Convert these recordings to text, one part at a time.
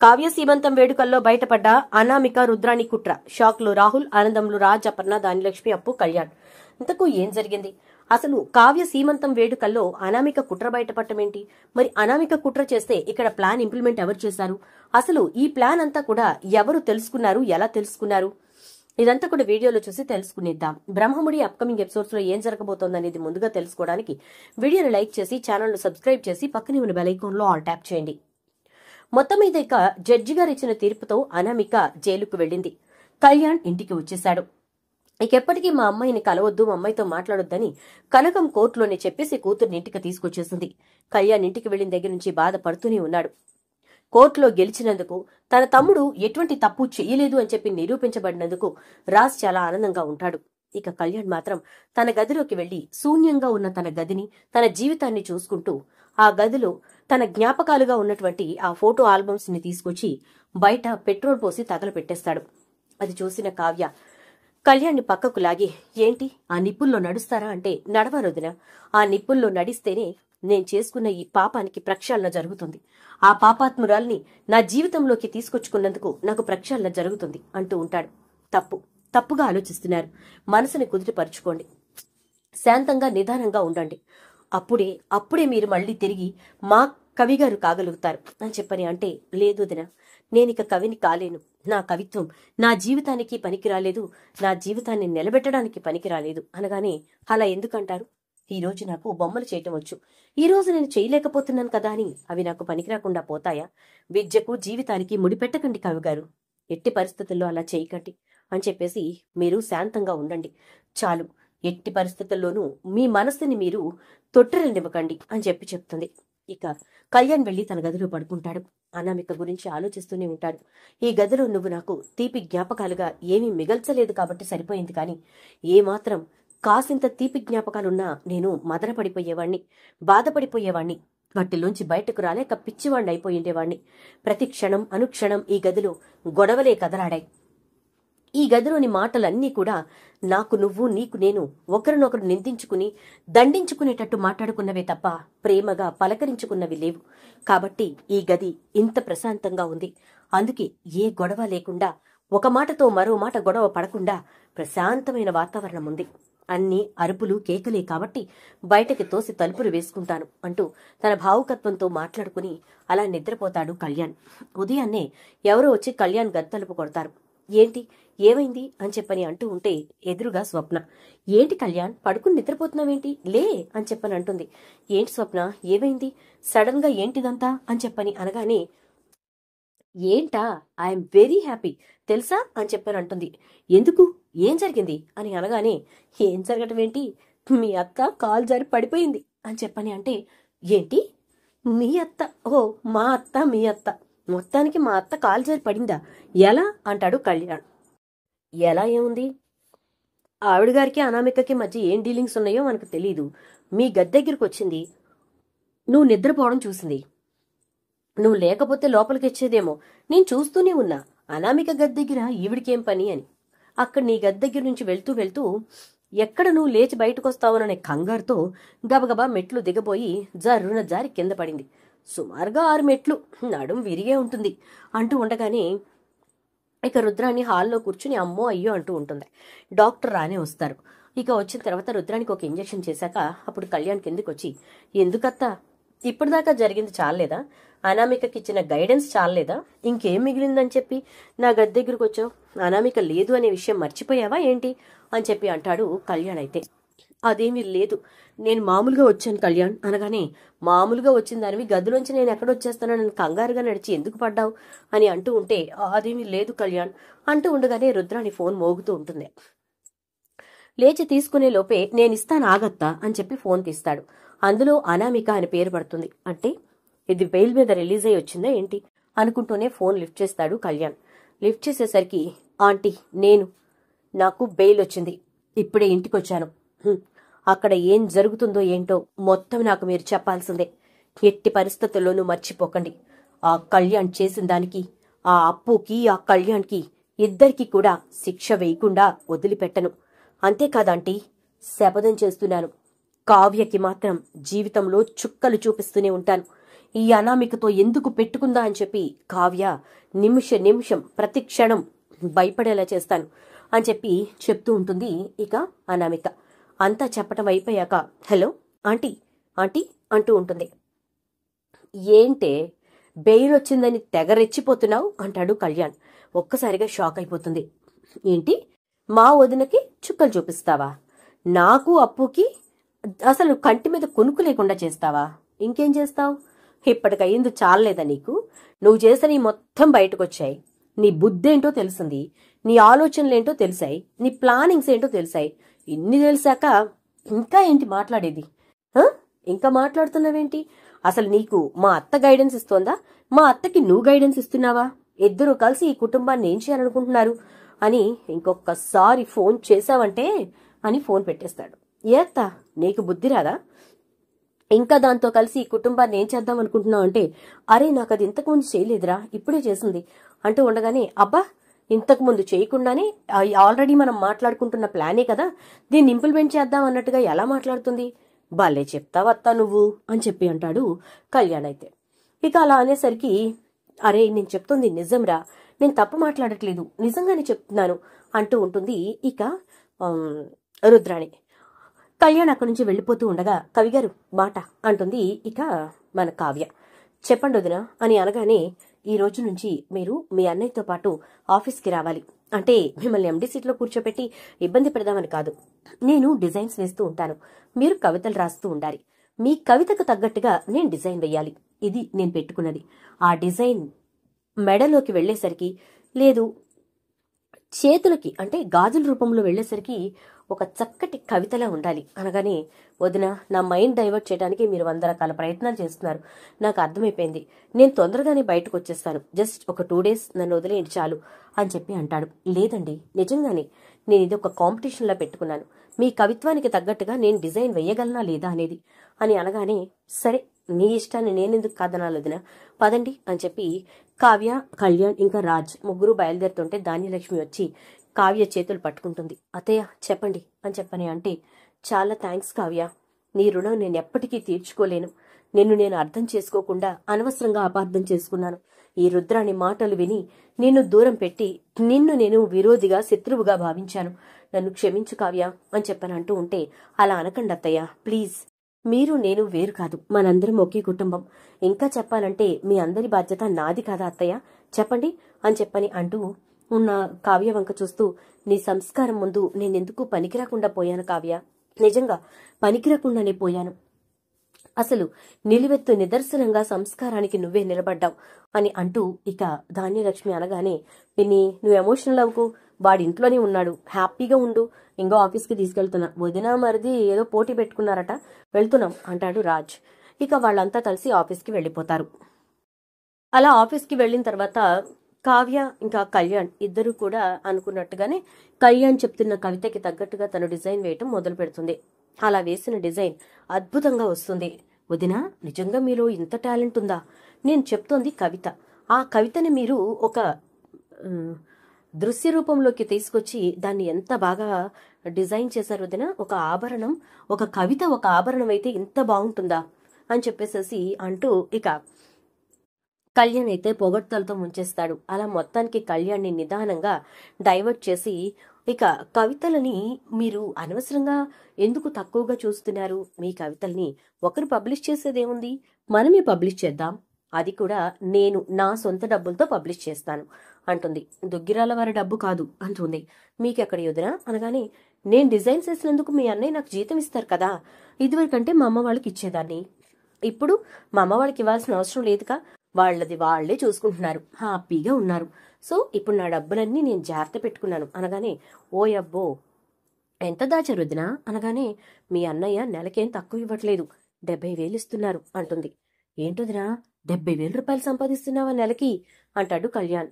కావ్య సీమంతం వేడుకల్లో బయటపడ్డ అనామిక రుద్రాణి కుట్ర. షాక్ లో రాహుల్, ఆనందంలో రాజ్, అపర్ణ, దానిలక్ష్మి, అప్పు, కళ్యాణ్. ఇంతకు ఏం జరిగింది? అసలు కావ్య సీమంతం వేడుకల్లో అనామిక కుట్ర బయటపడటమేంటి? మరి అనామిక కుట్ర చేస్తే ఇక్కడ ప్లాన్ ఇంప్లిమెంట్ ఎవరు చేశారు? అసలు ఈ ప్లాన్ అంతా కూడా ఎవరు తెలుసుకున్నారు, ఎలా తెలుసుకున్నారు? ఇదంతా కూడా వీడియోలో చూసి తెలుసుకునేద్దాం. బ్రహ్మముడి అప్కమింగ్ ఎపిసోడ్స్ లో ఏం జరగబోతోందనేది ముందుగా తెలుసుకోవడానికి వీడియోని లైక్ చేసి ఛానల్ సబ్స్క్రైబ్ చేసి పక్కనే ఉన్న బెల్ ఐకాన్ లో ఆల్ ట్యాప్ చేయండి. మొత్తం మీద ఇక జడ్జి గారు ఇచ్చిన తీర్పుతో అనామిక జైలుకు వెళ్ళింది. కళ్యాణ్ ఇంటికి వచ్చేశాడు. ఇకెప్పటికీ మా అమ్మాయిని కలవద్దు, మా అమ్మాయితో మాట్లాడొద్దని కనకం కోర్టులోనే చెప్పేసి కూతుర్ని ఇంటికి తీసుకొచ్చేసింది. కళ్యాణ్ ఇంటికి వెళ్లిన దగ్గర నుంచి బాధపడుతూనే ఉన్నాడు. కోర్టులో గెలిచినందుకు, తన తమ్ముడు ఎటువంటి తప్పు చేయలేదు అని చెప్పి నిరూపించబడినందుకు రాజ్ చాలా ఆనందంగా ఉంటాడు. ఇక కళ్యాణ్ మాత్రం తన గదిలోకి వెళ్లి శూన్యంగా ఉన్న తన గదిని, తన జీవితాన్ని చూసుకుంటూ ఆ గదిలో తన జ్ఞాపకాలుగా ఉన్నటువంటి ఆ ఫోటో ఆల్బమ్స్ ని తీసుకొచ్చి బయట పెట్రోల్ పోసి తగలపెట్టేస్తాడు. అది చూసిన కావ్య కళ్యాణ్ని పక్కకు లాగి, ఏంటి ఆ నిప్పుల్లో నడుస్తారా అంటే, నడవరొదినా, ఆ నిప్పుల్లో నడిస్తేనే నేను చేసుకున్న ఈ పాపానికి ప్రక్షాళన జరుగుతుంది. ఆ పాపాత్మురాల్ని నా జీవితంలోకి తీసుకొచ్చుకున్నందుకు నాకు ప్రక్షాళన జరుగుతుంది అంటూ ఉంటాడు. తప్పుగా ఆలోచిస్తున్నారు. మనసుని కుదుటపరుచుకోండి. శాంతంగా నిదానంగా ఉండండి. అప్పుడే మీరు మళ్ళీ తిరిగి మా కవిగారు కాగలుగుతారు అని చెప్పని అంటే, లేదు వదినా, నేనిక కవిని కాలేను. నా కవిత్వం నా జీవితానికి పనికిరాలేదు, నా జీవితాన్ని నిలబెట్టడానికి పనికిరాలేదు అనగానే, అలా ఎందుకంటారు? ఈ రోజు నాకు బొమ్మలు చేయటం వచ్చు, ఈ రోజు నేను చేయలేకపోతున్నాను కదా అని అవి నాకు పనికిరాకుండా పోతాయా? విద్యకు జీవితానికి ముడిపెట్టకండి కవిగారు, ఎట్టి పరిస్థితుల్లో అలా చేయకండి అని చెప్పేసి మీరు శాంతంగా ఉండండి చాలు. ఎట్టి పరిస్థితుల్లోనూ మీ మనస్సుని మీరు తొట్టెరనివ్వకండి అని చెప్తుంది. ఇక కళ్యాణ్ వెళ్లి తన గదిలో పడుకుంటాడు. అనామిక గురించి ఆలోచిస్తూనే ఉంటాడు. ఈ గదిలో నువ్వు నాకు తీపి జ్ఞాపకాలుగా ఏమీ మిగల్చలేదు కాబట్టి సరిపోయింది, కానీ ఏమాత్రం కాసింత తీపి జ్ఞాపకాలున్నా నేను మదనపడిపోయేవాణ్ణి, బాధపడిపోయేవాణ్ణి, వాటిలోంచి బయటకు రాలేక పిచ్చివాణ్ణి అయిపోయిండేవాణ్ణి. ప్రతి క్షణం అనుక్షణం ఈ గదిలో గొడవలే కదలాడాయి. ఈ గదిలోని మాటలన్నీ కూడా నాకు నువ్వు, నీకు నేను ఒకరినొకరు నిందించుకుని దండించుకునేటట్టు మాట్లాడుకున్నవే తప్ప ప్రేమగా పలకరించుకున్నవి లేవు. కాబట్టి ఈ గది ఇంత ప్రశాంతంగా ఉంది. అందుకే ఏ గొడవ లేకుండా, ఒక మాటతో మరో మాట గొడవ పడకుండా ప్రశాంతమైన వాతావరణం ఉంది. అన్ని అరుపులు కేకలే కాబట్టి బయటకి తోసి తలుపులు వేసుకుంటాను అంటూ తన భావుకత్వంతో మాట్లాడుకుని అలా నిద్రపోతాడు కళ్యాణ్. ఉదయాన్నే ఎవరో వచ్చి కళ్యాణ్ గది తలుపు కొడతారు. ఏంటి, ఏమైంది అని చెప్పని అంటూ ఉంటే ఎదురుగా స్వప్న. ఏంటి కళ్యాణ్, పడుకుని నిద్రపోతున్నావేంటి, లే అని చెప్పని అంటుంది. ఏంటి స్వప్న, ఏమైంది, సడన్ గా ఏంటిదంతా అని చెప్పని అనగానే, ఏంటా, ఐఎమ్ వెరీ హ్యాపీ తెలుసా అని చెప్పని అంటుంది. ఎందుకు, ఏం జరిగింది అని అనగానే, ఏం జరగటం ఏంటి, మీ అత్త కాలు జారి పడిపోయింది అని చెప్పని అంటే, ఏంటి మీ అత్త? ఓ మా అత్త, మీ అత్త, మొత్తానికి మా అత్త కాలు జారి పడిందా, ఎలా అంటాడు కళ్యాణ్. ఎలా ఏముంది, ఆవిడ గారికి అనామికకి మధ్య ఏం డీలింగ్స్ ఉన్నాయో మనకు తెలీదు. మీ గది దగ్గరకు వచ్చింది, నువ్వు నిద్రపోవడం చూసింది, నువ్వు లేకపోతే లోపలికి వచ్చేదేమో, నేను చూస్తూనే ఉన్నా. అనామిక గది దగ్గర ఈవిడికేం పని అని. అక్కడ నీ గది దగ్గర నుంచి వెళ్తూ వెళ్తూ ఎక్కడ నువ్వు లేచి బయటకు వస్తావుననే కంగారుతో గబగబా మెట్లు దిగబోయి జర్రున జారి కింద పడింది. సుమారుగా 6 మెట్లు, నడుం విరిగే ఉంటుంది అంటూ ఉండగానే ఇక రుద్రాణి హాల్లో కూర్చుని అమ్మో అయ్యో అంటూ ఉంటుంది. డాక్టర్ రానే వస్తారు. ఇక వచ్చిన తర్వాత రుద్రానికి ఒక ఇంజెక్షన్ చేశాక అప్పుడు కళ్యాణ్ కిందికి వచ్చి, ఎందుకత్తా ఇప్పటిదాకా జరిగింది చాలేదా, అనామికకి ఇచ్చిన గైడెన్స్ చాలేదా, ఇంకేం మిగిలిందని చెప్పి నా గది దగ్గరకు వచ్చావు, అనామిక లేదు అనే విషయం మర్చిపోయావా ఏంటి అని చెప్పి అంటాడు కళ్యాణ్. అయితే అదేమీ లేదు, నేను మామూలుగా వచ్చాను కళ్యాణ్ అనగానే, మామూలుగా వచ్చిన దానివి గదిలోంచి నేను ఎక్కడొచ్చేస్తానని కంగారుగా నడిచి ఎందుకు పడ్డావు అని అంటూ ఉంటే, అదేమీ లేదు కళ్యాణ్ అంటూ ఉండగానే రుద్రాణి ఫోన్ మోగుతూ ఉంటుంది. లేచి తీసుకునే లోపే, నేనిస్తాను ఆగత్తా అని చెప్పి ఫోన్ తీస్తాడు. అందులో అనామిక అని పేరు పడుతుంది. అంటే ఇది బెయిల్ మీద రిలీజ్ అయ్యి వచ్చిందా ఏంటి అనుకుంటూనే ఫోన్ లిఫ్ట్ చేస్తాడు కళ్యాణ్. లిఫ్ట్ చేసేసరికి, ఆంటీ నాకు బెయిల్ వచ్చింది, ఇప్పుడే ఇంటికి వచ్చాను. అక్కడ ఏం జరుగుతుందో ఏంటో మొత్తం నాకు మీరు చెప్పాల్సిందే. ఎట్టి పరిస్థితుల్లోనూ మర్చిపోకండి. ఆ కళ్యాణ్ చేసిన దానికి, ఆ అప్పుకి ఆ కళ్యాణ్కి ఇద్దరికి కూడా శిక్ష వేయకుండా వదిలిపెట్టను. అంతేకాదంటీ, శపథం చేస్తున్నాను, కావ్యకి మాత్రం జీవితంలో చుక్కలు చూపిస్తూనే ఉంటాను. ఈ అనామికతో ఎందుకు పెట్టుకుందా అని చెప్పి కావ్య నిమిషం ప్రతి క్షణం భయపడేలా చేస్తాను అని చెప్పి చెప్తూ ఉంటుంది ఇక అనామిక. అంతా చెప్పటం అయిపోయాక హలో ఆంటీ ఆంటీ అంటూ ఉంటుంది. ఏంటే బెయిల్ వచ్చిందని తెగరెచ్చిపోతున్నావు అంటాడు కళ్యాణ్. ఒక్కసారిగా షాక్ అయిపోతుంది. ఏంటి మా వదినకి చుక్కలు చూపిస్తావా? నాకు అప్పుకి అసలు కంటి మీద కొనుక్కు లేకుండా చేస్తావా? ఇంకేం చేస్తావు? ఇప్పటికయ్యింది చాలలేదా నీకు? నువ్వు చేసిన ఈ మొత్తం బయటకొచ్చాయి. నీ బుద్ధేంటో తెలిసింది, నీ ఆలోచనలేంటో తెలిసాయి, నీ ప్లానింగ్స్ ఏంటో తెలిసాయి. ఇన్ని తెలిసాక ఇంకా ఏంటి మాట్లాడేది? ఇంకా మాట్లాడుతున్నావేంటి? అసలు నీకు మా అత్త గైడెన్స్ ఇస్తోందా? మా అత్తకి నువ్వు గైడెన్స్ ఇస్తున్నావా? ఇద్దరు కలిసి ఈ కుటుంబాన్ని ఏం చేయాలనుకుంటున్నారు అని ఇంకొకసారి ఫోన్ చేశావంటే అని ఫోన్ పెట్టేస్తాడు. ఏత్తా నీకు బుద్ధి రాదా? ఇంకా దాంతో కలిసి ఈ కుటుంబాన్ని ఏం చేద్దాం అనుకుంటున్నావు అంటే, అరే నాకు అది ఇంతకుముందు చేయలేదురా, ఇప్పుడే చేసింది అంటూ ఉండగానే, అబ్బా ఇంతకుముందు చేయకుండానే ఆల్రెడీ మనం మాట్లాడుకుంటున్న ప్లానే కదా, దీన్ని ఇంప్లిమెంట్ చేద్దాం అన్నట్టుగా ఎలా మాట్లాడుతుంది? భలే చెప్తావత్తా నువ్వు అని చెప్పి అంటాడు కళ్యాణ్. అయితే ఇక అలా అనేసరికి, అరే నేను చెప్తుంది నిజంరా, నేను తప్పు మాట్లాడట్లేదు, నిజంగానే చెప్తున్నాను అంటూ ఉంటుంది ఇక రుద్రాణి. కళ్యాణ్ అక్కడి నుంచి వెళ్ళిపోతూ ఉండగా, కవిగారు మాట అంటుంది ఇక మన కావ్య. చెప్పండి వదినా అని అనగానే, ఈ రోజు నుంచి మీరు మీ అన్నయ్యతో పాటు ఆఫీస్కి రావాలి. అంటే మిమ్మల్ని ఎండి సీట్లో కూర్చోపెట్టి ఇబ్బంది పెడదామని కాదు. నేను డిజైన్స్ వేస్తూ ఉంటాను, మీరు కవితలు రాస్తూ ఉండాలి. మీ కవితకు తగ్గట్టుగా నేను డిజైన్ వెయ్యాలి. ఇది నేను పెట్టుకున్నది. ఆ డిజైన్ మెడలోకి వెళ్లేసరికి, లేదు చేతులకి అంటే గాజుల రూపంలో వెళ్లేసరికి ఒక చక్కటి కవితలా ఉండాలి అనగానే, వదిన నా మైండ్ డైవర్ట్ చేయడానికి మీరు 100 రకాల ప్రయత్నాలు చేస్తున్నారు. నాకు అర్థమైపోయింది. నేను తొందరగానే బయటకు వచ్చేస్తాను. జస్ట్ ఒక 2 days నన్ను వదిలేయండి చాలు అని చెప్పి అంటాడు. లేదండి నిజంగానే నేను ఇది ఒక కాంపిటీషన్లా పెట్టుకున్నాను. మీ కవిత్వానికి తగ్గట్టుగా నేను డిజైన్ వేయగలనా లేదా అనేది అని అనగానే, సరే నీ ఇష్టాన్ని నేనెందుకు కాదనాలి వదిన, పదండి అని చెప్పి కావ్య, కళ్యాణ్ ఇంకా రాజ్ ముగ్గురు బయలుదేరుతుంటే ధాన్యలక్ష్మి వచ్చి కావ్య చేతులు పట్టుకుంటుంది. అత్తయ్య చెప్పండి అని చెప్పని అంటే, చాలా థ్యాంక్స్ కావ్య, నీ రుణం నేను ఎప్పటికీ తీర్చుకోలేను. నేను అర్థం చేసుకోకుండా అనవసరంగా అపార్థం చేసుకున్నాను. ఈ రుద్రాణి మాటలు విని నిన్ను దూరం పెట్టి నిన్ను నేను విరోధిగా శత్రువుగా భావించాను. నన్ను క్షమించు కావ్య అని చెప్పని అంటూ ఉంటే, అలా అనకండి అత్తయ్య ప్లీజ్. మీరు నేను వేరు కాదు, మనందరం ఒకే కుటుంబం. ఇంకా చెప్పాలంటే మీ అందరి బాధ్యత నాది కాదా అత్తయ్య, చెప్పండి అని చెప్పని అంటూ ఉన్న కావ్య వంక చూస్తూ, నీ సంస్కారం ముందు నేనెందుకు పనికిరాకుండా పోయాను కావ్య, నిజంగా పనికిరాకుండానే పోయాను. అసలు నిలువెత్తు నిదర్శనంగా సంస్కారానికి నువ్వే నిలబడ్డావు అని అంటూ ఇక ధాన్యలక్ష్మి అనగానే, పిన్ని నువ్వు ఎమోషనల్ అవ్వకు, వాడి ఇంట్లోనే ఉన్నాడు, హ్యాపీగా ఉండు, ఇంకో ఆఫీస్కి తీసుకెళ్తున్నా, వదినా మరిది ఏదో పోటీ పెట్టుకున్నారట, వెళ్తున్నాం అంటాడు రాజ్. ఇక వాళ్ళంతా కలిసి ఆఫీస్కి వెళ్ళిపోతారు. అలా ఆఫీస్కి వెళ్ళిన తర్వాత కావ్య ఇంకా కళ్యాణ్ ఇద్దరు కూడా అనుకున్నట్టుగానే కళ్యాణ్ చెప్తున్న కవితకి తగ్గట్టుగా తను డిజైన్ వేయటం మొదలు పెడుతుంది. అలా వేసిన డిజైన్ అద్భుతంగా వస్తుంది. వదినా నిజంగా మీలో ఇంత టాలెంట్ ఉందా? నేను చెప్తోంది కవిత. ఆ కవితని మీరు ఒక దృశ్య రూపంలోకి తీసుకొచ్చి దాన్ని ఎంత బాగా డిజైన్ చేశారు వదినా. ఒక ఆభరణం, ఒక కవిత ఒక ఆభరణం అయితే ఇంత బాగుంటుందా అని చెప్పేసేసి అంటూ ఇక కళ్యాణ్ అయితే పొగడ్తలతో ముంచేస్తాడు. అలా మొత్తానికి కళ్యాణ్ని నిదానంగా డైవర్ట్ చేసి, ఇక కవితలని మీరు అనవసరంగా ఎందుకు తక్కువగా చూస్తున్నారు? మీ కవితల్ని ఒకరు పబ్లిష్ చేసేదేముంది, మనమే పబ్లిష్ చేద్దాం, అది కూడా నేను నా సొంత డబ్బులతో పబ్లిష్ చేస్తాను అంటుంది. దుగ్గిరాల వారి డబ్బు కాదు అంటుంది. మీకెక్కడ వదినా అనగానే, నేను డిజైన్ చేసినందుకు మీ అన్నయ్య నాకు జీతం ఇస్తారు కదా, ఇదివరకంటే మా అమ్మ వాళ్ళకి ఇచ్చేదాన్ని, ఇప్పుడు మా అమ్మ వాళ్ళకి ఇవ్వాల్సిన అవసరం లేదుగా, వాళ్ళది వాళ్లే చూసుకుంటున్నారు, హ్యాపీగా ఉన్నారు. సో ఇప్పుడు నా డబ్బులన్నీ నేను జాగ్రత్త పెట్టుకున్నాను అనగానే, ఓ అబ్బో ఎంత దాచారు వదినా అనగానే, మీ అన్నయ్య నెలకేం తక్కువ ఇవ్వట్లేదు, 70,000 ఇస్తున్నారు అంటుంది. ఏంటొదినా 70,000 రూపాయలు సంపాదిస్తున్నావా నెలకి అంటాడు కళ్యాణ్.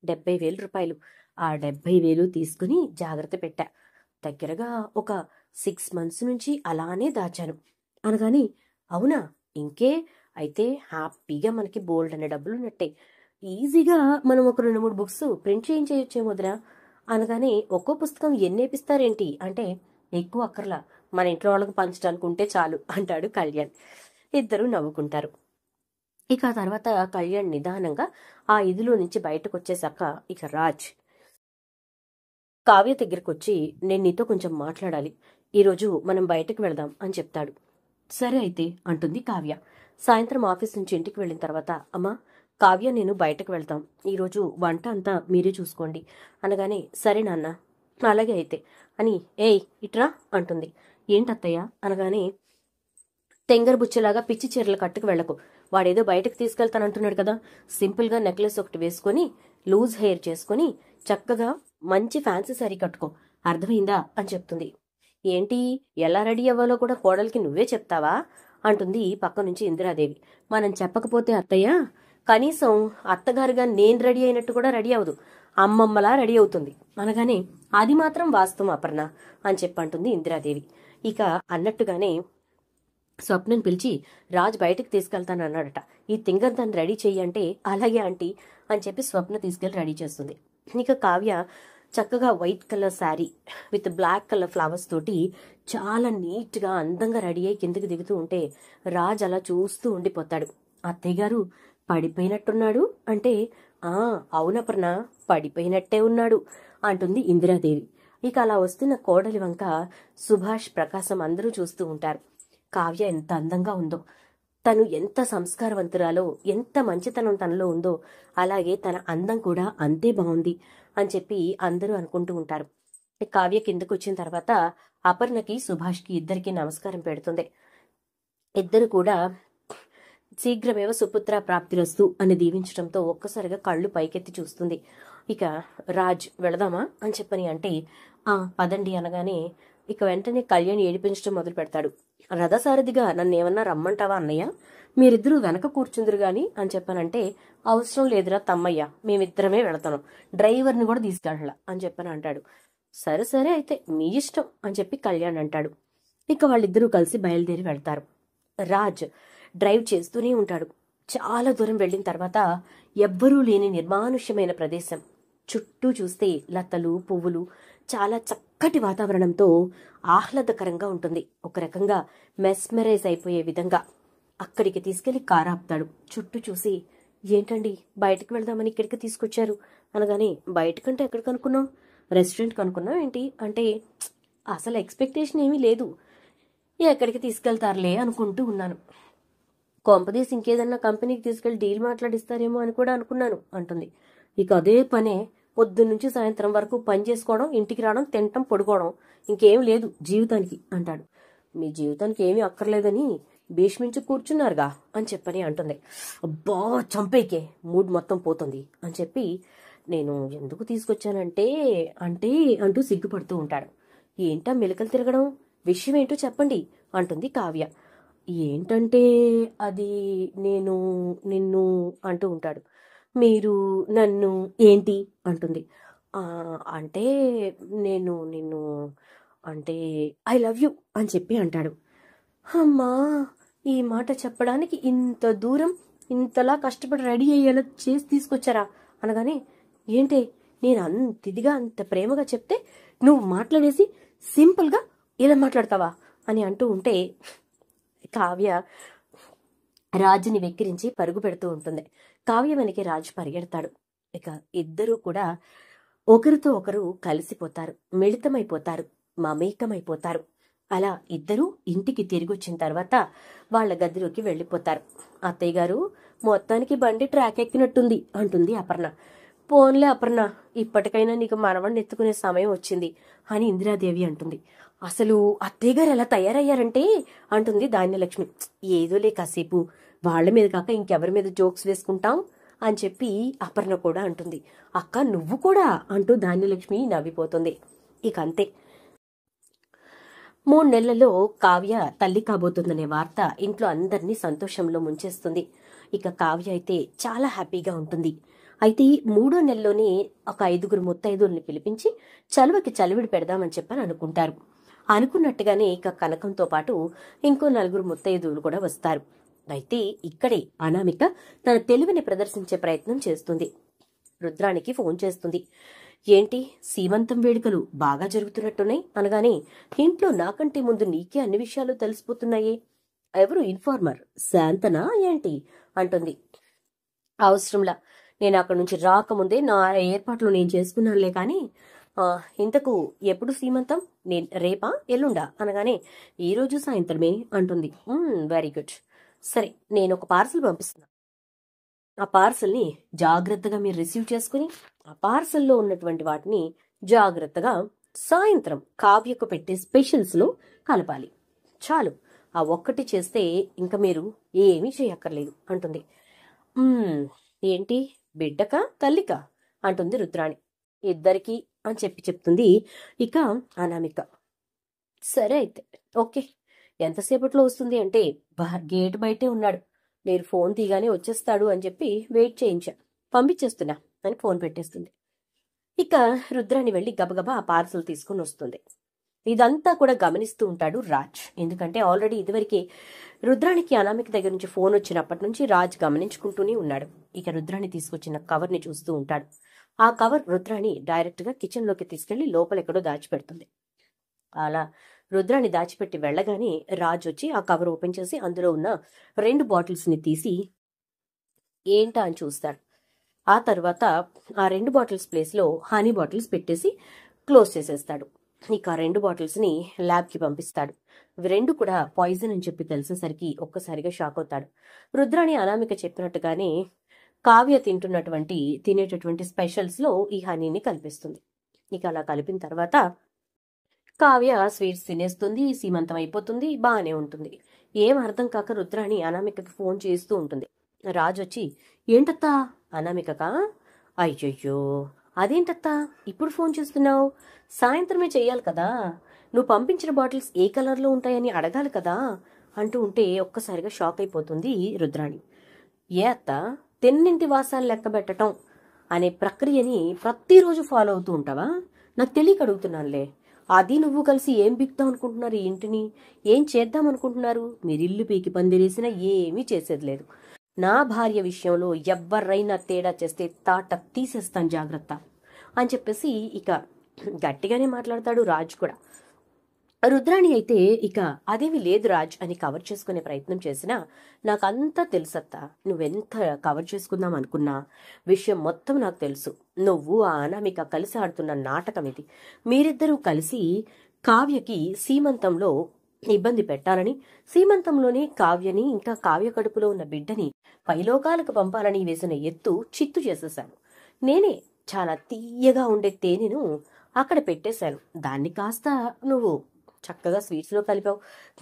70,000 రూపాయలు. ఆ 70,000 తీసుకుని జాగ్రత్త పెట్టా, దగ్గరగా ఒక 6 months నుంచి అలానే దాచాను అనగాని, అవునా ఇంకే, అయితే హ్యాపీగా మనకి బోల్డ్ అనే డబ్బులు ఉన్నట్టే, ఈజీగా మనం ఒక 2-3 బుక్స్ ప్రింట్ చేయించేయొచ్చేమో వదినా అనగానే, ఒక్కో పుస్తకం ఎన్నేపిస్తారేంటి అంటే, ఎక్కువ అక్కర్లా, మన ఇంట్లో వాళ్ళకి పంచడానికి ఉంటే చాలు అంటాడు కళ్యాణ్. ఇద్దరు నవ్వుకుంటారు. ఇక ఆ తర్వాత కళ్యాణ్ నిదానంగా ఆ ఇదిలో నుంచి బయటకు వచ్చేసాక ఇక రాజ్ కావ్య దగ్గరకు వచ్చి, నేను నీతో కొంచెం మాట్లాడాలి, ఈరోజు మనం బయటకు వెళదాం అని చెప్తాడు. సరే అయితే అంటుంది కావ్య. సాయంత్రం ఆఫీస్ నుంచి ఇంటికి వెళ్ళిన తర్వాత, అమ్మా కావ్య నేను బయటకు వెళ్తాం, ఈరోజు వంట అంతా మీరే చూసుకోండి అనగానే, సరే నాన్న అలాగే అయితే అని, ఏయ్ ఇట్రా అంటుంది. ఏంటత్తయ్య అనగానే, తెంగర బుచ్చలాగా పిచ్చి చీరలు కట్టుకు వెళ్ళకు, వాడేదో బయటకు తీసుకెళ్తానంటున్నాడు కదా, సింపుల్గా నెక్లెస్ ఒకటి వేసుకొని లూజ్ హెయిర్ చేసుకుని చక్కగా మంచి ఫ్యాన్సీ శారీ కట్టుకో, అర్థమైందా అని చెప్తుంది. ఏంటి ఎలా రెడీ అవ్వాలో కూడా కోడలికి నువ్వే చెప్తావా అంటుంది పక్క నుంచి ఇందిరాదేవి. మనం చెప్పకపోతే అత్తయ్య కనీసం అత్తగారుగా నేను రెడీ అయినట్టు కూడా రెడీ అవ్వదు, అమ్మమ్మలా రెడీ అవుతుంది అనగానే, అది మాత్రం వాస్తవం అపర్ణ అని చెప్పంటుంది ఇందిరాదేవి. ఇక అన్నట్టుగానే స్వప్నని పిలిచి, రాజ్ బయటకు తీసుకెళ్తానన్నాడట, ఈ తింగర్ దాన్ని రెడీ చెయ్యంటే అలాగే ఆంటీ అని చెప్పి స్వప్న తీసుకెళ్లి రెడీ చేస్తుంది. ఇక కావ్య చక్కగా white colour sari with black colour flowers తోటి చాలా నీట్గా అందంగా రెడీ అయి కిందకి దిగుతూ ఉంటే రాజ్ అలా చూస్తూ ఉండిపోతాడు. అత్తయ్య గారు పడిపోయినట్టున్నాడు అంటే, అవునపర్ణ పడిపోయినట్టే ఉన్నాడు అంటుంది ఇందిరాదేవి. ఇక అలా వస్తున్న కోడలి వంక సుభాష్, ప్రకాశం అందరూ చూస్తూ ఉంటారు. కావ్య ఎంత అందంగా ఉందో, తను ఎంత సంస్కారవంతురాలో, ఎంత మంచితనం తనలో ఉందో, అలాగే తన అందం కూడా అంతే బాగుంది అని చెప్పి అందరూ అనుకుంటూ ఉంటారు. కావ్య కిందకు వచ్చిన తర్వాత అపర్ణకి సుభాష్కి ఇద్దరికి నమస్కారం పెడుతుంది. ఇద్దరు కూడా శీఘ్రమేవ సుపుత్ర ప్రాప్తిరస్తు అని దీవించడంతో ఒక్కసారిగా కళ్ళు పైకెత్తి చూస్తుంది. ఇక రాజ్ వెళదామా అని చెప్పని అంటే, పదండి అనగానే ఇక వెంటనే కళ్యాణ్ ఏడిపించడం మొదలు పెడతాడు. రథసారథిగా నన్ను ఏమన్నా రమ్మంటావా అన్నయ్య, మీరిద్దరూ వెనక కూర్చుందరు గాని అని చెప్పానంటే, అవసరం లేదురా తమ్మయ్య, మేమిద్దరమే వెళతాను, డ్రైవర్ని కూడా తీసుకెళ్ళాల అని చెప్పని అంటాడు. సరే సరే అయితే మీ ఇష్టం అని చెప్పి కళ్యాణ్ అంటాడు. ఇక వాళ్ళిద్దరూ కలిసి బయలుదేరి వెళ్తారు. రాజ్ డ్రైవ్ చేస్తూనే ఉంటాడు. చాలా దూరం వెళ్ళిన తర్వాత ఎవ్వరూ లేని నిర్మానుష్యమైన ప్రదేశం, చుట్టూ చూస్తే లతలు పువ్వులు, చాలా చక్కటి వాతావరణంతో ఆహ్లాదకరంగా ఉంటుంది. ఒక రకంగా మెస్మరైజ్ అయిపోయే విధంగా అక్కడికి తీసుకెళ్లి కారు ఆపుతాడు. చుట్టూ చూసి, ఏంటండి బయటకు వెళ్దామని ఇక్కడికి తీసుకొచ్చారు అనగానే, బయటకంటే ఎక్కడికి అనుకున్నాం, రెస్టారెంట్కి అనుకున్నాం ఏంటి అంటే, అసలు ఎక్స్పెక్టేషన్ ఏమీ లేదు, ఎక్కడికి తీసుకెళ్తారులే అనుకుంటూ ఉన్నాను, కొంపదీసి ఇంకేదన్నా కంపెనీకి తీసుకెళ్లి డీల్ మాట్లాడిస్తారేమో అని కూడా అనుకున్నాను అంటుంది. ఇక అదే పనే పొద్దున్నుంచి సాయంత్రం వరకు పని చేసుకోవడం, ఇంటికి రావడం, తినటం, పడుకోవడం, ఇంకేం లేదు జీవితానికి అంటాడు. మీ జీవితానికి ఏమీ అక్కర్లేదని భీష్మించి కూర్చున్నారుగా అని చెప్పని అంటుంది. అబ్బా చంపేకే, మూడ్ మొత్తం పోతుంది అని చెప్పి, నేను ఎందుకు తీసుకొచ్చానంటే అంటే అంటూ సిగ్గుపడుతూ ఉంటాడు. ఏంటా మెలికలు తిరగడం, విషయం ఏంటో చెప్పండి అంటుంది కావ్య. ఏంటంటే అది నేను నిన్ను అంటూ ఉంటాడు. మీరు నన్ను ఏంటి అంటుంది. అంటే నేను నిన్ను అంటే ఐ లవ్ యూ అని చెప్పి అంటాడు. అమ్మా ఈ మాట చెప్పడానికి ఇంత దూరం ఇంతలా కష్టపడి రెడీ అయ్యేలా చేసి తీసుకొచ్చారా అనగానే, ఏంటే నేను అంత ఇదిగా అంత ప్రేమగా చెప్తే నువ్వు మాట్లాడేసి సింపుల్గా ఇలా మాట్లాడతావా అని అంటూ ఉంటే కావ్య రాజుని వెక్కిరించి పరుగు పెడుతూ ఉంటుంది. కావ్య వెనకే రాజు పరిగెడతాడు. ఇక ఇద్దరూ కూడా ఒకరితో ఒకరు కలిసిపోతారు, మిళితమైపోతారు, మమేకమైపోతారు. అలా ఇద్దరూ ఇంటికి తిరిగి వచ్చిన తర్వాత వాళ్ళ గదిలోకి వెళ్ళిపోతారు. అత్తయ్య గారు మొత్తానికి బండి ట్రాక్ ఎక్కినట్టుంది అంటుంది అపర్ణ. పోన్లే అపర్ణ, ఇప్పటికైనా నీకు మనవణ్ణి ఎత్తుకునే సమయం వచ్చింది అని ఇందిరాదేవి అంటుంది. అసలు అత్తయ్య గారు ఎలా తయారయ్యారంటే అంటుంది ధాన్యలక్ష్మి. ఏదోలే కాసేపు వాళ్ళ మీద కాక ఇంకెవరి మీద జోక్స్ వేసుకుంటాం అని చెప్పి అపర్ణ కూడా అంటుంది. అక్క నువ్వు కూడా అంటూ ధాన్యలక్ష్మి నవ్విపోతుంది. ఇక అంతే, 3 నెలల్లో కావ్య తల్లి కాబోతుందనే వార్త ఇంట్లో అందరినీ సంతోషంలో ముంచేస్తుంది. ఇక కావ్య అయితే చాలా హ్యాపీగా ఉంటుంది. అయితే 3వ నెలలోనే ఒక 5గురు ముత్తైదుల్ని పిలిపించి చలువకి చలివిడి పెడదామని చెప్పని అనుకుంటారు. అనుకున్నట్టుగానే ఇక కనకంతో పాటు ఇంకో 4 ముత్తైదువులు కూడా వస్తారు. అయితే ఇక్కడే అనామిక తన తెలివిని ప్రదర్శించే ప్రయత్నం చేస్తుంది. రుద్రానికి ఫోన్ చేస్తుంది. ఏంటి సీమంతం వేడుకలు బాగా జరుగుతున్నట్టున్నాయి అనగానే, ఇంట్లో నాకంటే ముందు నీకే అన్ని విషయాలు తెలిసిపోతున్నాయే, ఎవరు ఇన్ఫార్మర్ శాంతనా ఏంటి అంటుంది. అవసరంలా, నేను అక్కడి నుంచి రాకముందే నా ఏర్పాట్లు నేను చేసుకున్నానులే కానీ ఇంతకు ఎప్పుడు సీమంతం? నేను రేపా ఎల్లుండా అనగానే ఈ రోజు సాయంత్రమే అంటుంది. వెరీ గుడ్, సరే నేను ఒక పార్సల్ పంపిస్తున్నా. ఆ పార్సల్ని జాగ్రత్తగా మీరు రిసీవ్ చేసుకుని ఆ పార్సల్లో ఉన్నటువంటి వాటిని జాగ్రత్తగా సాయంత్రం కావ్యకు పెట్టే స్పెషల్స్లో కలపాలి. చాలు, ఆ ఒక్కటి చేస్తే ఇంకా మీరు ఏమీ చేయక్కర్లేదు అంటుంది. ఏంటి, బిడ్డకా తల్లికా అంటుంది రుద్రాణి. ఇద్దరికి అని చెప్తుంది ఇక అనామిక. సరే అయితే ఓకే, ఎంతసేపట్లో వస్తుంది అంటే గేట్ బయటే ఉన్నాడు, నేను ఫోన్ తీగానే వచ్చేస్తాడు అని చెప్పి వెయిట్ చేయించా, పంపించేస్తున్నా అని ఫోన్ పెట్టేస్తుంది. ఇక రుద్రాణి వెళ్ళి గబగబా ఆ పార్సల్ తీసుకుని వస్తుంది. ఇదంతా కూడా గమనిస్తూ ఉంటాడు రాజ్. ఎందుకంటే ఆల్రెడీ ఇదివరకే రుద్రాణికి అనామిక దగ్గర నుంచి ఫోన్ వచ్చినప్పటి నుంచి రాజ్ గమనించుకుంటూనే ఉన్నాడు. ఇక రుద్రాణి తీసుకొచ్చిన కవర్ ని చూస్తూ ఉంటాడు. ఆ కవర్ రుద్రాణి డైరెక్ట్ గా కిచెన్ లోకి తీసుకెళ్లి లోపలెక్కడో దాచిపెడుతుంది. అలా రుద్రాణి దాచిపెట్టి వెళ్ళగానే రాజ్ వచ్చి ఆ కవర్ ఓపెన్ చేసి అందులో ఉన్న 2 బాటిల్స్ ని తీసి ఏంటా అని చూస్తాడు. ఆ తర్వాత ఆ 2 బాటిల్స్ ప్లేస్ లో హనీ బాటిల్స్ పెట్టేసి క్లోజ్ చేసేస్తాడు. ఇక ఆ 2 బాటిల్స్ ని ల్యాబ్ కి పంపిస్తాడు. ఇవి 2 కూడా పాయిజన్ అని చెప్పి తెలిసేసరికి ఒక్కసారిగా షాక్ అవుతాడు. రుద్రాణి అనామిక చెప్పినట్టుగానే కావ్య తినేటటువంటి స్పెషల్స్ లో ఈ హనీని కలిపిస్తుంది. ఇక అలా కలిపిన తర్వాత కావ్య స్వీట్స్ తినేస్తుంది, సీమంతం అయిపోతుంది, బాగానే ఉంటుంది. ఏం అర్థం కాక రుద్రాణి అనామికకి ఫోన్ చేస్తూ ఉంటుంది. రాజు వచ్చి ఏంటత్తా అనామికకా? అయ్యయ్యో అదేంటత్తా ఇప్పుడు ఫోన్ చేస్తున్నావు? సాయంత్రమే చెయ్యాలి కదా, నువ్వు పంపించిన బాటిల్స్ ఏ కలర్లో ఉంటాయని అడగాలి కదా అంటూ ఉంటే ఒక్కసారిగా షాక్ అయిపోతుంది రుద్రాణి. ఏ అత్త, తెన్నింటి వాసాలు లెక్క పెట్టడం అనే ప్రక్రియని ప్రతిరోజు ఫాలో అవుతూ ఉంటావా? నాకు తెలియక అడుగుతున్నానులే. అది నువ్వు కలిసి ఏం బిక్తాం అనుకుంటున్నారు? ఈ ఇంటిని ఏం చేద్దాం అనుకుంటున్నారు? మీరు ఇల్లు పీకి పందిరేసినా ఏమీ చేసేది లేదు. నా భార్య విషయంలో ఎవ్వరైనా తేడా చేస్తే తాట తీసేస్తాను, జాగ్రత్త అని చెప్పేసి ఇక గట్టిగానే మాట్లాడతాడు రాజ్ కూడా. రుద్రాణి అయితే ఇక అదేవి లేదు రాజ్ అని కవర్ చేసుకునే ప్రయత్నం చేసినా నాకంతా తెలుసత్తా, నువ్వెంత కవర్ చేసుకుందాం అనుకున్నా విషయం మొత్తం నాకు తెలుసు. నువ్వు ఆ అనామిక కలిసి ఆడుతున్న నాటకం ఇది. మీరిద్దరూ కలిసి కావ్యకి సీమంతంలో ఇబ్బంది పెట్టాలని, సీమంతంలోనే కావ్యని ఇంకా కావ్య కడుపులో ఉన్న బిడ్డని పైలోకాలకు పంపాలని వేసిన ఎత్తు చిత్తు చేసేశాను. నేనే చాలా తీయగా ఉండే తేనెను అక్కడ పెట్టేశాను. దాన్ని కాస్త నువ్వు చక్కగా స్వీట్స్ లో కలిపావు.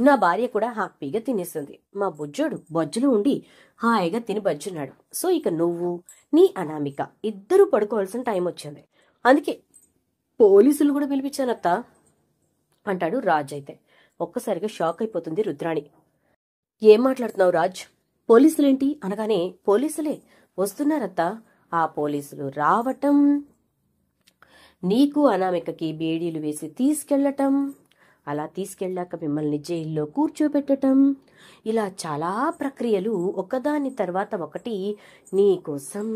నా భార్య కూడా హ్యాపీగా తినేస్తుంది. మా బుజ్జోడు బొజ్జులో ఉండి హాయిగా తిని బజ్జున్నాడు. సో ఇక నువ్వు నీ అనామిక ఇద్దరూ పడుకోవాల్సిన టైం వచ్చింది. అందుకే పోలీసులు కూడా పిలిపించానత్తా అంటాడు రాజ్. అయితే ఒక్కసారిగా షాక్ అయిపోతుంది రుద్రాణి. ఏం మాట్లాడుతున్నావు రాజ్? పోలీసులేంటి అనగానే పోలీసులే వస్తున్నారత్తా. ఆ పోలీసులు రావటం, నీకు అనామికకి బేడీలు వేసి తీసుకెళ్లటం, అలా తీసుకెళ్ళాక మిమ్మల్ని జైల్లో కూర్చోబెట్టటం, ఇలా చాలా ప్రక్రియలు ఒకదాని తర్వాత ఒకటి నీ కోసం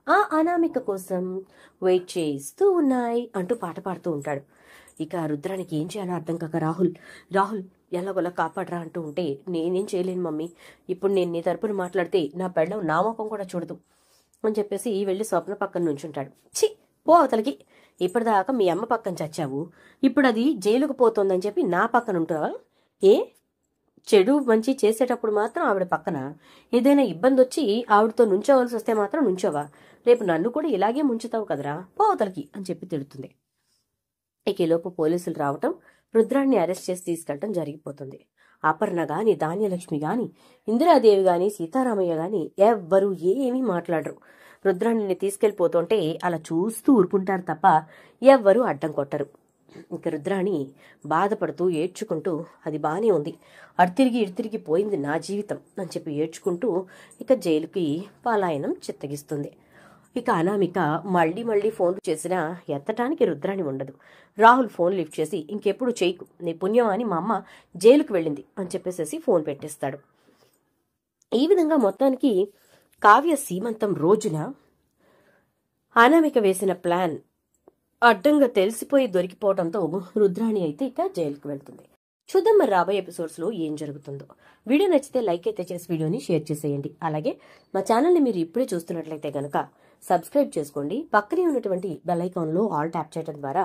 ఆ అనామిక కోసం వెయిట్ చేస్తూ ఉన్నాయి అంటూ పాట పాడుతూ ఉంటాడు. ఇక రుద్రానికి ఏం చేయాలో అర్థం కాక రాహుల్ ఎలాగోలా కాపాడరా అంటూ ఉంటే నేనేం చేయలేను మమ్మీ, ఇప్పుడు నేను నీ తరపున మాట్లాడితే నా పెళ్ళం నా ముఖం కూడా చూడదు అని చెప్పేసి వెళ్ళి స్వప్న పక్కన నుంచుంటాడు. ఛీ పో అవతలకి, ఇప్పటిదాకా మీ అమ్మ పక్కన చచ్చావు, ఇప్పుడు అది జైలుకు పోతోందని చెప్పి నా పక్కన ఉంటావా? ఏ చెడు మంచి చేసేటప్పుడు మాత్రం ఆవిడ పక్కన, ఏదైనా ఇబ్బంది వచ్చి ఆవిడతో నుంచోవలసి వస్తే మాత్రం నుంచోవా? రేపు నన్ను కూడా ఇలాగే ముంచుతావు కదరా, పో అవతలకి అని చెప్పి తిడుతుంది. ఇక ఈలోపు పోలీసులు రావటం, రుద్రాన్ని అరెస్ట్ చేసి తీసుకెళ్లటం జరిగిపోతుంది. అపర్ణ గాని, ధాన్యలక్ష్మి గాని, ఇందిరాదేవి గాని, సీతారామయ్య గాని ఎవ్వరూ ఏమీ మాట్లాడరు. రుద్రాణిని తీసుకెళ్లిపోతుంటే అలా చూస్తూ ఊరుకుంటారు తప్ప ఎవ్వరూ అడ్డం కొట్టరు. ఇక రుద్రాణి బాధపడుతూ ఏడ్చుకుంటూ అది బానే ఉంది, అడ్తిరిగి పోయింది నా జీవితం అని చెప్పి ఏడ్చుకుంటూ ఇక జైలుకి పలాయనం చిత్తగిస్తుంది. ఇక అనామిక మళ్ళీ ఫోన్లు చేసినా ఎత్తటానికి రుద్రాణి ఉండదు. రాహుల్ ఫోన్ లిఫ్ట్ చేసి ఇంకెప్పుడు చేయకు, నీ పుణ్యం అని మా అమ్మ జైలుకు వెళ్ళింది అని చెప్పేసి ఫోన్ పెట్టేస్తాడు. ఈ విధంగా మొత్తానికి కావ్య సీమంతం రోజున అనామిక వేసిన ప్లాన్ అడ్డంగా తెలిసిపోయి దొరికిపోవడంతో రుద్రాణి అయితే ఇక జైలుకు వెళ్తుంది. చూద్దాం మరి రాబోయే ఎపిసోడ్స్ లో ఏం జరుగుతుందో. వీడియో నచ్చితే లైక్ అయితే చేసి వీడియోని షేర్ చేసేయండి. అలాగే మా ఛానల్ ని మీరు ఇప్పుడే చూస్తున్నట్లయితే గనక సబ్స్క్రైబ్ చేసుకోండి. పక్కనే ఉన్నటువంటి బెల్ ఐకాన్ లో ఆల్ ట్యాప్ చేయడం ద్వారా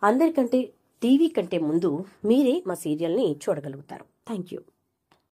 అందరికంటే టీవీ కంటే ముందు మీరే మా సీరియల్ ని చూడగలుగుతారు. Thank you.